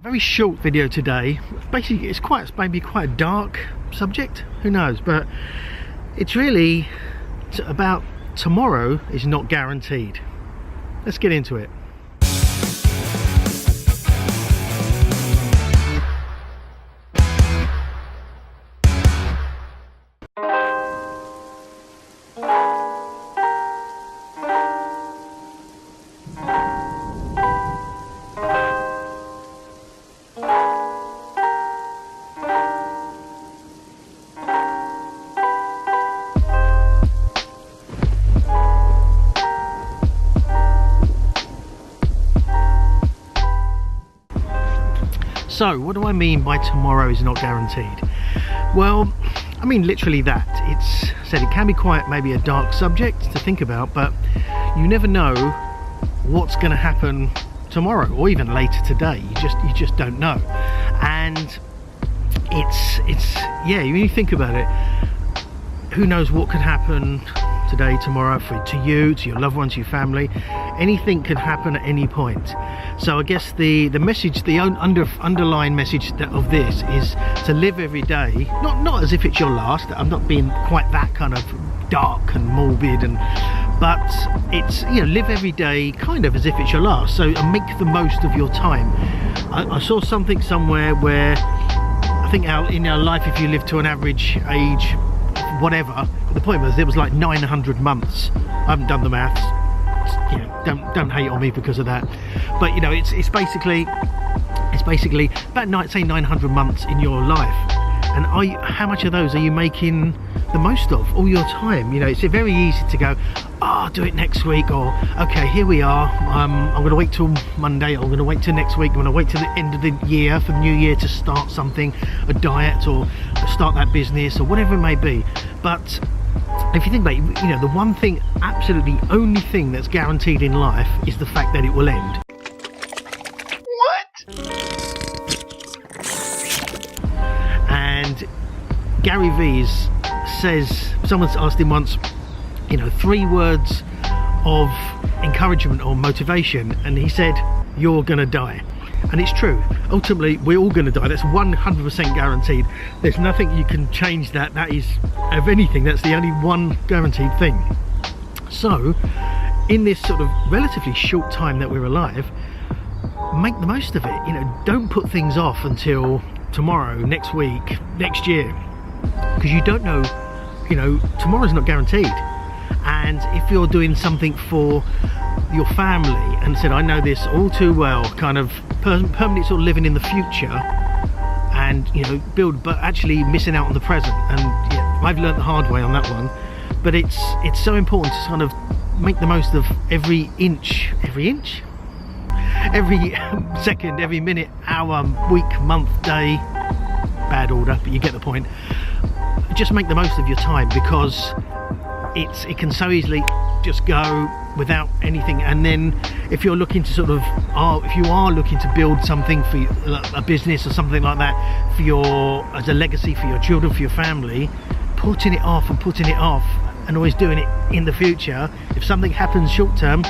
Very short video today. Basically, it's maybe quite a dark subject, who knows, but it's really about tomorrow is not guaranteed. Let's get into it. So, what do I mean by tomorrow is not guaranteed? Well, I mean literally that. It can be quite maybe a dark subject to think about, but you never know what's going to happen tomorrow or even later today. You just don't know. And yeah, when you think about it, who knows what could happen today, tomorrow, to you, to your loved ones, to your family. Anything can happen at any point. So I guess the message, the underlying message of this is to live every day, not as if it's your last. I'm not being quite that kind of dark and morbid, but it's, you know, live every day kind of as if it's your last. So make the most of your time. I saw something somewhere where I think in our life, if you live to an average age, whatever, the point was there was like 900 months. I haven't done the maths. You know, don't hate on me because of that, but you know, it's basically about say 900 months in your life, and how much of those are you making the most of all your time? You know, it's very easy to go, I'll do it next week, or okay, here we are, I'm going to wait till Monday, I'm going to wait till next week, I'm going to wait till the end of the year for the new year to start something, a diet, or start that business, or whatever it may be. But if you think about it, you know, the one thing, absolutely only thing that's guaranteed in life is the fact that it will end. What? And Gary Vee says, someone's asked him once, you know, 3 words of encouragement or motivation, and he said, you're gonna die. And it's true. Ultimately, we're all going to die. That's 100% guaranteed. There's nothing you can change that. That is, of anything, that's the only one guaranteed thing. So, in this sort of relatively short time that we're alive, make the most of it. You know, don't put things off until tomorrow, next week, next year, because you don't know. You know, tomorrow's not guaranteed. And if you're doing something for your family and said, I know this all too well, kind of permanently sort of living in the future, and you know, but actually missing out on the present. And yeah, I've learned the hard way on that one, but it's so important to kind of make the most of every second, every minute, hour, week, month, day. Bad order, but you get the point. Just make the most of your time, because it can so easily just go without anything. And then if you're looking to sort of, if you are looking to build something for a business or something like that as a legacy for your children, for your family, putting it off and always doing it in the future, if something happens short term,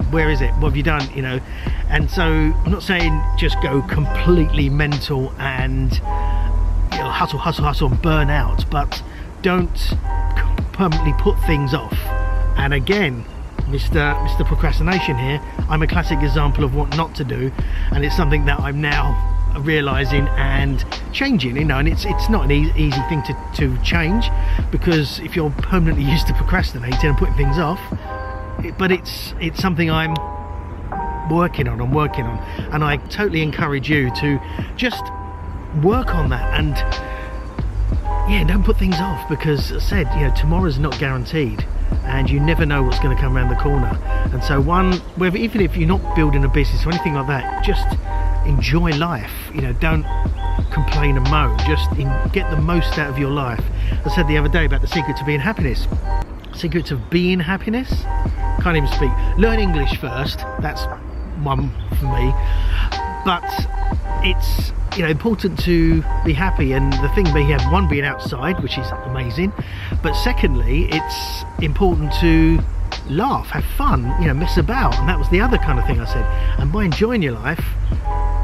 where is it, what have you done, you know? And so I'm not saying just go completely mental and, you know, hustle and burn out, but don't permanently put things off. And again, Mr. Procrastination here, I'm a classic example of what not to do, and it's something that I'm now realizing and changing, you know. And it's not an easy thing to change, because if you're permanently used to procrastinating and putting things off, but it's something I'm working on, and I totally encourage you to just work on that. And yeah, don't put things off, because as I said, you know, tomorrow's not guaranteed, and you never know what's going to come around the corner. And so even if you're not building a business or anything like that, just enjoy life. You know, don't complain and moan, just get the most out of your life. I said the other day about the secret to being happiness. Secrets of being happiness, can't even speak. Learn English first, that's one for me. But it's, you know, important to be happy, and the thing being, one, being outside, which is amazing, but secondly, it's important to laugh, have fun, you know, mess about. And that was the other kind of thing I said. And by enjoying your life,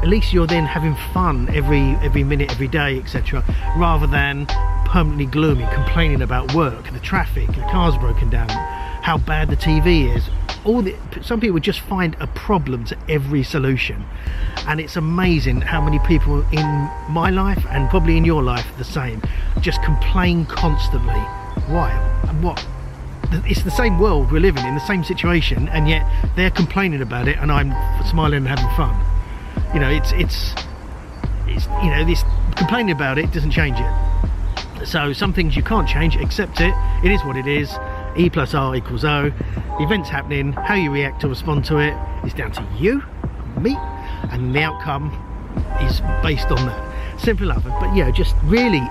at least you're then having fun every minute, every day, etc., rather than permanently gloomy, complaining about work, the traffic, the car's broken down, how bad the TV is. Some people just find a problem to every solution, and it's amazing how many people in my life and probably in your life the same, just complain constantly. Why? And what? It's the same world we're living in, the same situation, and yet they're complaining about it and I'm smiling and having fun. You know, it's you know, this complaining about it doesn't change it. So some things you can't change, accept it, it is what it is. E plus R equals O. Events happening, how you react or respond to it is down to you, me, and the outcome is based on that. Simple enough. But yeah, just really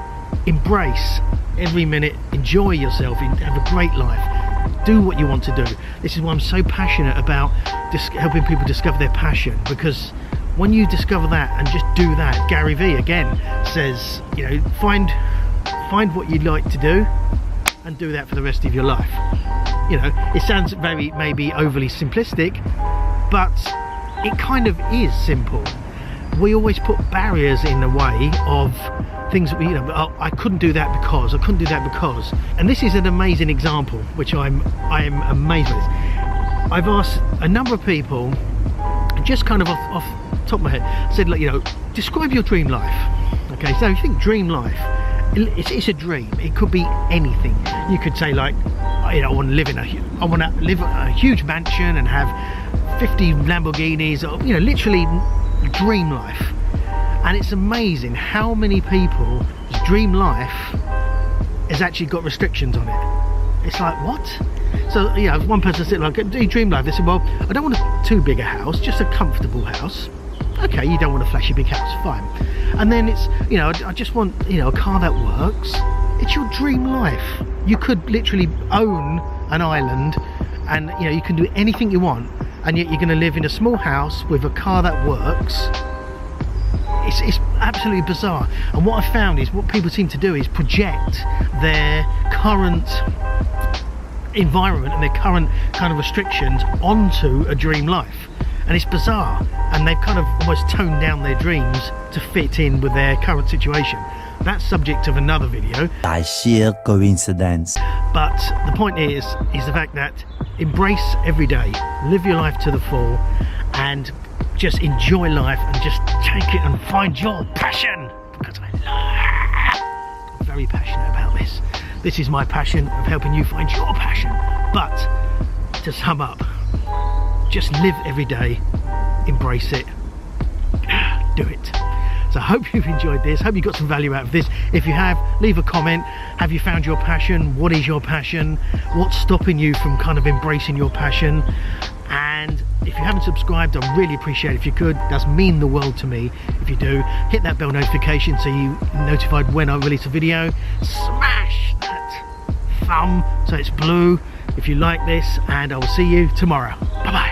embrace every minute, enjoy yourself, have a great life, do what you want to do. This is why I'm so passionate about helping people discover their passion, because when you discover that and just do that, Gary Vee again says, you know, find what you'd like to do and do that for the rest of your life. You know, it sounds very maybe overly simplistic, but it kind of is simple. We always put barriers in the way of things that we, you know, oh, I couldn't do that because, and this is an amazing example, which I am amazed with. I've asked a number of people, just kind of off the top of my head, said, like, you know, describe your dream life. Okay, so you think dream life, it's a dream. It could be anything. You could say, like, you know, I want to live in a huge mansion and have 50 Lamborghinis, or, you know, literally dream life. And it's amazing how many people's dream life has actually got restrictions on it. It's like, what? So, you know, one person said, like, do you dream life? They said, well, I don't want too big a house, just a comfortable house. Okay, you don't want a flashy big house, fine. And then it's, you know, I just want, you know, a car that works. It's your dream life. You could literally own an island, and, you know, you can do anything you want, and yet you're going to live in a small house with a car that works. It's absolutely bizarre. And what I found is what people seem to do is project their current environment and their current kind of restrictions onto a dream life. And it's bizarre, and they've kind of almost toned down their dreams to fit in with their current situation. That's subject of another video. By sheer coincidence. But the point is the fact that embrace every day, live your life to the full, and just enjoy life, and just take it and find your passion, because I'm very passionate about this. This is my passion of helping you find your passion. But to sum up, just live every day, embrace it, do it. So I hope you've enjoyed this, hope you got some value out of this. If you have, leave a comment. Have you found your passion? What is your passion? What's stopping you from kind of embracing your passion? And if you haven't subscribed, I'd really appreciate it if you could. It does mean the world to me if you do. Hit that bell notification so you're notified when I release a video. Smash that thumb so it's blue if you like this, and I will see you tomorrow. Bye bye.